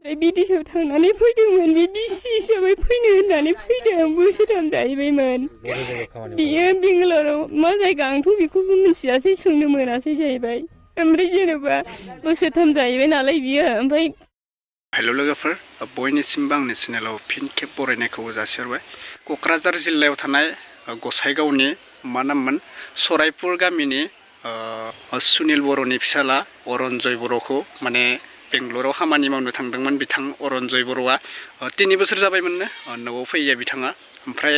बिदेशआव थांनानै फैदोंमोन बे बिसि हिसाबै फैनो होननानै फैदों बोसोरथाम जाहैबायमोन बियो बेंगालराव मा जायगा आंथ' बेखौबो मिथियासै सोंनो मोनासै जाहैबाय ओमफ्राय जेनेबा बोसोरथाम जाहैबाय नालाय बियो ओमफ्राय हेल' लोगोफोर बयनिसिमबो आंनि चेनेलाव फिन खेब बरायनायखौ जासिहरबाय क'क्राझार जिल्लायाव थानाय गसाइगावनि मा नाममोन सरायपुर गामिनि सुनिल बर'नि फिसाला अरनजय बर'खौ माने बेंगलराव खामानि मावनो थांदोंमोन बिथां अरनजय बर'आ 3 बोसोर जाबायमोननो न'आव फैया बिथाङा ओमफ्राय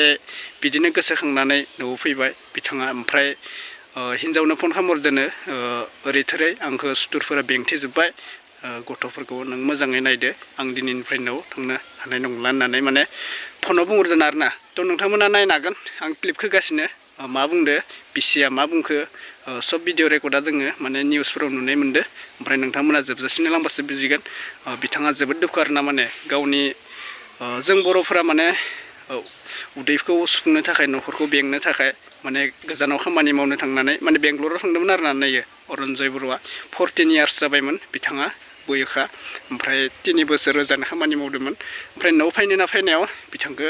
बिदिनो गोसोखांनानै न'आव फैबाय बिथाङा ओमफ्राय हिन्जावनो फन खालामहरदोनो ओरै थोरै आंखौ सुथुरफोरा बेंथेजोब्बाय गथ'फोरखौ नों मोजाङै नायदो आं दिनैनिफ्राय न'आव थांनो हानाय नंला होननानै माने फनाव बुंहरदों आरोना थ' नोंथांमोना नायनो हागोन आं क्लिप होगासिनो मा बुंदो बिसिया मा बुंखो सब भिडिअ रेकर्डा दोङो माने निउसफोराव नुनाय मोनदो ओमफ्राय नोंथांमोना जोबजासिम नायलांबासो बुजिगोन बिथाङा जोबोद दुखु आरोना माने गावनि जों बर'फोरा माने उदैखौ सुफुंनो थाखाय न'खरखौ बेंनो थाखाय माने गोजानाव खामानि मावनो थांनानै माने बेंगलराव थांदोंमोन आरोना नायो अरनजय बर'आ 14 इयार्स जाबायमोन बिथाङा बोयोखा ओमफ्राय 3 बोसोर ओजानो खामानि मावदोंमोन ओमफ्राय न'आव फैनो फैनायाव बिथांखौ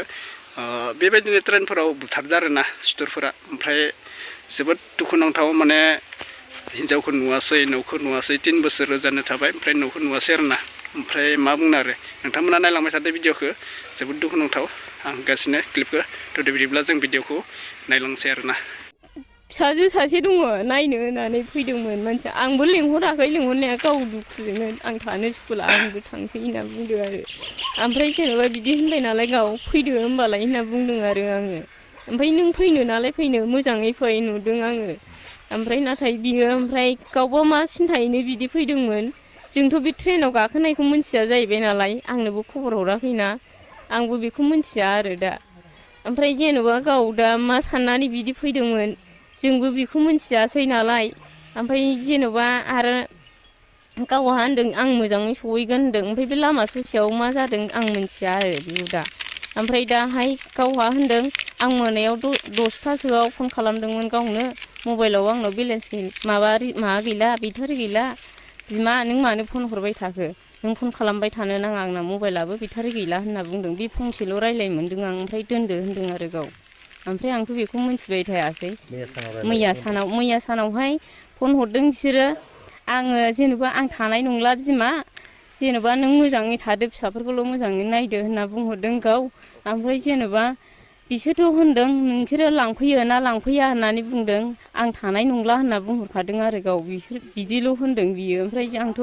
बेबायदिनो ट्रेनफोराव बुथारदों आरोना सुथुरफोरा ओमफ्राय जोबोद दुखुनांथाव माने हिन्जावखौ नुवासै न'खौ नुवासै 3 बोसोर ओजानो थाबाय ओमफ्राय न'खौ नुवासै आरोना ओमफ्राय मा बुंनो आरो नोंथांमोना नायलांबाय थादो भिडिअखौ जोबोद दुखुनांथाव आं होगासिनो क्लिपखौ थ' बिदिब्ला जों भिडिअखौ नायलांसै आरोना फिसाजो सासे दङ नायनो होननानै फैदोंमोन मानसिया आंबो लेंहराखै लेंहरनाया गाव दुखुजोंनो आं थानो सुखुला आंबो थांसै होनना बुंदों आरो ओमफ्राय जेनेबा बिदि होनबाय नालाय गाव फैदो होनबालाय होनना बुंदों आरो आङो ओमफ्राय नों फैनो नालाय फैनो मोजाङै फै नुदों आङो ओमफ्राय नाथाय बियो ओमफ्राय गावबा मा सिन्थायैनो बिदि फैदोंमोन जोंथ' बे ट्रेनाव गाखोनायखौ मिन्थिया जाहैबाय नालाय आंनोबो खबर हराखैना आंबो बेखौ मिन्थिया आरो दा ओमफ्राय जेनेबा गाव दा मा साननानै बिदि फैदोंमोन जोंबो बेखौ मिन्थियासै नालाय ओमफ्राय जेनेबा आरो गावहा होनदों आं मोजाङै सहैगोन होनदों ओमफ्राय बे लामा ससेयाव मा जादों आं मिन्थिया आरो बेखौ दा ओमफ्राय दाहाय गावहा होनदों आं मोनायाव 10थासोआव फन खालामदोंमोन गावनो मबाइलाव आंनाव बेलेन्स माबा गैला बेटारि गैला बिमा नों मानो फन हरबाय थाखो नों फन खालामबाय थानो नाङा आंना मबाइलाबो बेटारि गैला होनना बुंदों बे फंसेल' रायलाय मोन्दों आं ओमफ्राय दोनदो होनदों आरो गाव ओमफ्राय आंथ' बेखौ मिन्थिबाय थायासै मैया सानावहाय फन हरदों बिसोरो आङो जेनेबा आं थानाय नंला बिमा जेनेबा नों मोजाङै थादो फिसाफोरखौल' मोजाङै नायदो होनना बुंहरदों गाव ओमफ्राय जेनेबा बिसोरथ' होनदों नोंसोरो लांफैयो ना लांफैया होननानै बुंदों आं थानाय नंला होनना बुंहरखादों आरो गाव बिसोर बिदिल' होनदों बियो ओमफ्राय आंथ'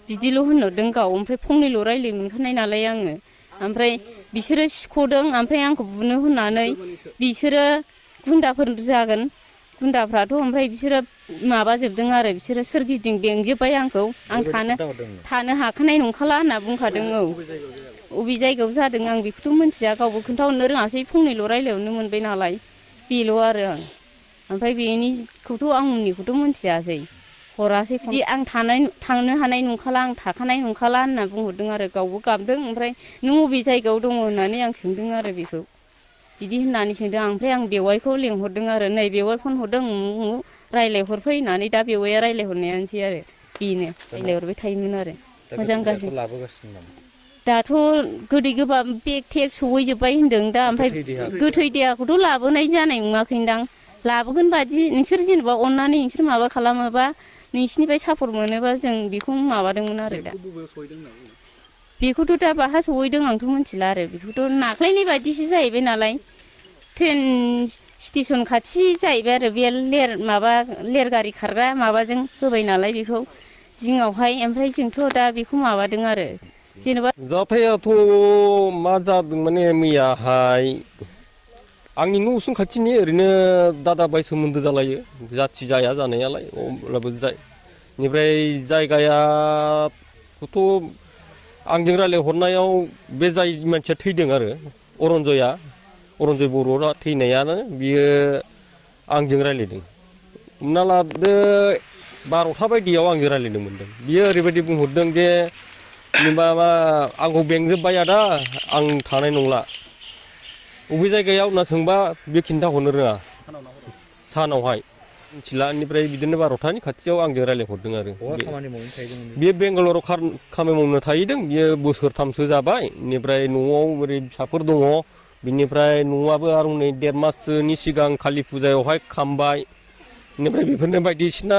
बिदिल' होनहरदों गाव ओमफ्राय फंनैल' रायलाय मोनखानाय नालाय आङो ओमफ्राय बिसोरो सिख'दों ओमफ्राय आंखौ बुनो होननानै बिसोरो गुन्दाफोर जागोन गुन्दाफ्राथ' ओमफ्राय बिसोरो माबाजोबदों आरो बिसोरो सोरगिदिं बेंजोब्बाय आंखौ आं थानो हाखानाय नंखाला होनना बुंखादों औ अबे जायगायाव जादों आं बेखौथ' मिन्थिया गावबो खोन्थाहरनो रोङासै फंनैल' रायलायहरनो मोनबाय नालाय बेल' आरो आं ओमफ्राय बेनिखौथ' आंनिखौथ' मिन्थियासै हरासै बिदि आं थांनो हानाय नंखाला आं थाखानाय नंखाला होनना बुंहरदों आरो गावबो गाबदों ओमफ्राय नों अबे जायगायाव दङ होननानै आं सोंदों आरो बेखौ बिदि होननानै सोंदों आं ओमफ्राय आं बेवाइखौ लेंहरदों आरो नै बेवाइ फन हरदों रायलायहरफै होननानै दा बेवाइया रायलायहरनायानोसै आरो बेनो रायलायहरबाय थायोमोन आरो मोजां गाज्रि दाथ' गोदै गोबाब बेग थेग सहैजोब्बाय होनदों दा ओमफ्राय गोथै देहाखौथ' लाबोनाय जानाय नङाखैदां लाबोगोन बादि नोंसोर जेनेबा अननानै नोंसोर माबा खालामोबा नोंसिनिफ्राय सापर्ट मोनोबा जों बेखौ माबादोंमोन आरो दा बेखौथ' दा बाहा सहैदों आंथ' मिथिला आरो बेखौथ' नाख्लायनाय बायदिसो जाहैबाय नालाय ट्रेन स्टेसन खाथि जाहैबाय आरो बे लेर गारि खारग्रा माबाजों होबाय नालाय बेखौ जिङावहाय ओमफ्राय जोंथ' दा बेखौ माबादों आरो जेनेबा जाथायाथ' मा जादों माने मैयाहाय आंनि न' उसुं खाथिनि ओरैनो दादा बाय सोमोन्दो जालायो जाथि जाया जानायालाय अब्लाबो बेनिफ्राय जायगायाथ' आंजों रायलायहरनायाव बे जाय मानसिया थैदों आरो अरनजय बर'आ थैनायानो बियो आंजों रायलायदों हमना लादो 12था बायदियाव आंजों रायलायनो मोनदों बियो ओरैबायदि बुंहरदों जे माबा आंखौ बेंजोब्बाय आदा आं थानाय नंला बबे जायगायाव होनना सोंबा बे खिन्थाहरनो रोङा सानावहाय मिथिला बेनिफ्राय बिदिनो 12थानि खाथियाव आंजों रायलायहरदों आरो बहा खामानि मावनो थाहैदोंमोन बेयो बेंगालराव खामानि मावनो थाहैदों बियो बोसोरथामसो जाबाय बेनिफ्राय न'आव ओरै फिसाफोर दङ बिनिफ्राय न'आबो आरो नै 1.5 माससोनि सिगां कालि फुजायावहाय खामबाय बेनिफ्राय बेफोरनो बायदिसिना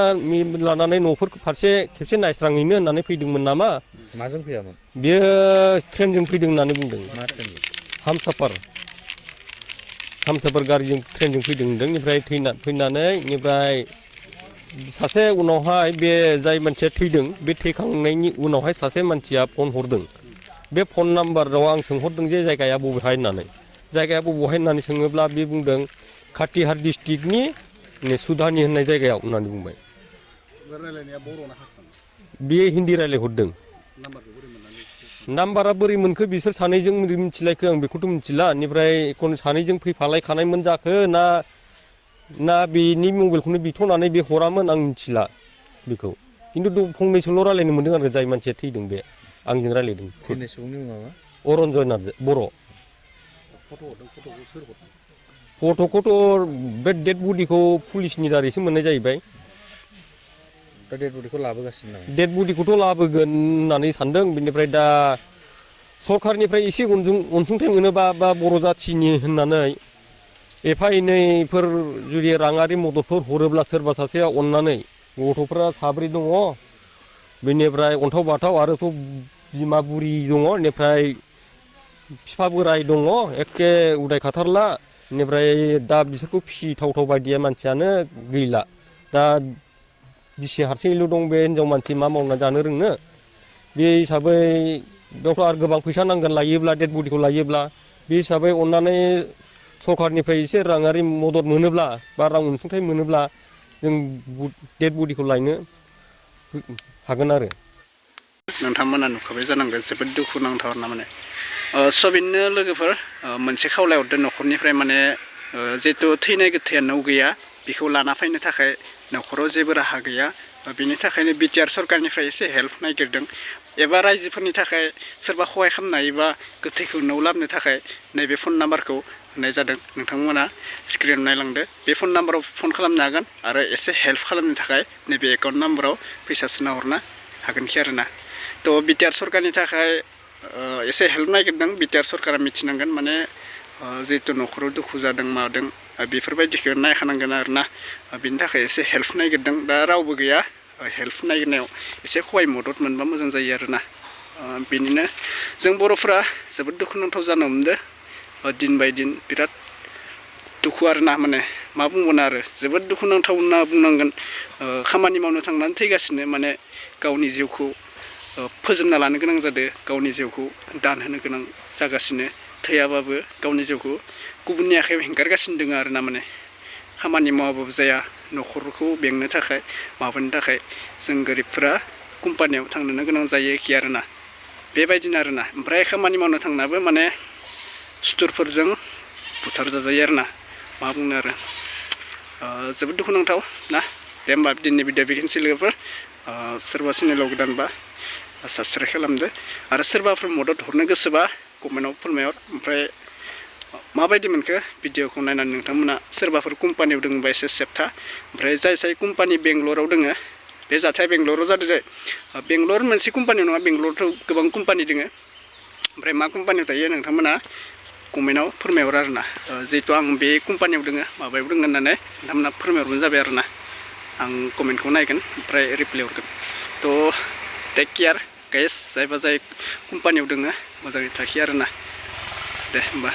लानानै न'फोर फारसे खेबसे नायस्रांहैनो होननानै फैदोंमोन नामा माजों फैयामोन बियो ट्रेनजों फैदों होननानै बुंदों मा ट्रेनजों हामसाफार गारिजों ट्रेनजों फैदों होनदों बेनिफ्राय फैनानै बेनिफ्राय सासे उनावहाय बे जाय मानसिया थैदों बे थैखांनायनि उनावहाय सासे मानसिया फन हरदों बे फन नाम्बाराव आं सोंहरदों जे जायगाया बबेहाय होननानै जायगाया बबेहाय होननानै सोङोब्ला बे बुंदों काटिहार डिस्ट्रिक्टनि सुधानि होननाय जायगायाव होननानै बुंबाय बेयो हिन्दी रायलायहरदों नाम्बारा बोरै मोनखो बिसोर सानैजों मिथिलायखो आं बेखौथ' मिथिला बेनिफ्राय सानैजों फैफालायखानायमोन जाखो ना बेनि मबाइलखौनो बिथ'नानै बे हरामोन आं मिथिला बेखौ खिन्थु फंनैसोल' रायलायनो मोनदों आरो जाय मानसिया थैदों बे आंजों रायलायदों थैनाय सुबुंनि मुङा मा अरन्जय नार्जारि बर' फट'खौथ' बे डेड बडिखौ पुलिसनि दारैसो मोननाय जाहैबाय दा डेड बडिखौ लाबोगासिनो नामा डेड बडिखौथ' लाबोगोन होननानै सानदों बेनिफ्राय दा सरखारनिफ्राय एसे अनसुंथाइ मोनोबा बा बर' जाथिनि होननानै एफा एनैफोर जुदि राङारि मददफोर हरोब्ला सोरबा सासेया अननानै गथ'फ्रा 3 दङ बेनिफ्राय अन्थाव बाथाव आरोथ' बिमा बुरि दङ बेनिफ्राय बिफा बोराय दङ एखे उदाय खाथारला बेनिफ्राय दा बिसोरखौ फिसिथावथाव बायदिया मानसियानो गैला दा बिसि हारसिङैल' दं बे हिनजाव मानसि मा मावना जानो रोंनो बे हिसाबै बेयावथ' आरो गोबां फैसा नांगोन लायोब्ला डेड बडिखौ लायोब्ला बे हिसाबै अननानै सरखारनिफ्राय एसे राङारि मदद मोनोब्ला बा रां अनसुंथाइ मोनोब्ला जों डेड बडिखौ लायनो हागोन आरो नोंथांमोना नुखाबाय जानांगोन जोबोद दुखुनांथाव ना माने सबिननो लोगोफोर मोनसे खावलायहरदों न'खरनिफ्राय माने जिहेतु थैनाय गोथैया न'आव गैया बेखौ लाना फैनो थाखाय न'खराव जेबो राहा गैया बेनि थाखायनो बिटिआर सरकारनिफ्राय एसे हेल्प नागिरदों एबा रायजोफोरनि थाखाय सोरबा सहाय खालामनो हायोबा गोथैखौ न'आव लाबोनो थाखाय नैबे फन नाम्बारखौ होनाय जादों नोंथांमोना स्क्रिनाव नायलांदो बे फन नाम्बाराव फन खालामनो हागोन आरो एसे हेल्प खालामनो थाखाय नैबे एकाउन्ट नाम्बाराव फैसा सोना हरनो हागोनखि आरोना थ' बिटिआर सरकारनि थाखाय एसे हेल्प नागिरदों बिटिआर सरकारा मिथिनांगोन माने जिहेतु न'खराव दुखु जादों मादों बेफोरबायदिखौ नायखानांगोन आरोना बिनि थाखाय एसे हेल्प नागिरदों दा रावबो गैया हेल्प नागिरनायाव एसे सहाय मदद मोनबा मोजां जायो आरोना बेनिनो जों बर'फ्रा जोबोद दुखुनांथाव जानो हमदों दिन बाय दिन बिराद दुखु आरोना माने मा बुंगोन आरो जोबोद दुखुनांथाव होनना बुंनांगोन खामानि मावनो थांनानै थैगासिनो माने गावनि जिउखौ फोजोबना लानो गोनां जादों गावनि जिउखौ दान होनो गोनां जागासिनो थैयाबाबो गावनि जिउखौ गुबुननि आखायाव हेंगारगासिनो दङ आरोना माने खामानि मावाबाबो जाया न'खरखौ बेंनो थाखाय माबानो थाखाय जों गोरिबफोरा कम्पानियाव थांनो गोनां जायो एखे आरोना बेबायदिनो आरोना ओमफ्राय खामानि मावनो थांनाबो माने सुथुरफोरजों बुथार जाजायो आरोना मा बुंनो आरो जोबोद दुखुनांथाव ना दे होमबा दिनैनि भिडिअ बेखिनिसै लोगोफोर सोरबा चेनेलाव गोदानबा साबस्क्राइब खालामदो आरो सोरबाफोर मदद हरनो गोसोबा कमेन्टआव फोरमायहर ओमफ्राय माबायदि मोनखो भिडिअखौ नायनानै नोंथांमोना सोरबाफोर कम्पानियाव दङबा एसे सेबथा ओमफ्राय जाय कम्पानि बेंगलराव दङ बे जाथाया बेंगलराव जादों दे बेंगलर मोनसे कम्पानियाव नङा बेंगलरावथ' गोबां कम्पानि दङ ओमफ्राय मा कम्पानियाव थायो नोंथांमोना कमेन्टआव फोरमायहर आरोना जिहेतु आं बे कम्पानियाव दङ माबायाव दङ होननानै नोंथांमोना फोरमायहरबानो जाबाय आरोना आं कमेन्टखौ नायगोन ओमफ्राय रिप्लाय हरगोन थ' टेक केयार गाइस जाय कम्पानियाव दङ मोजाङै थाखि आरोना दे होमबा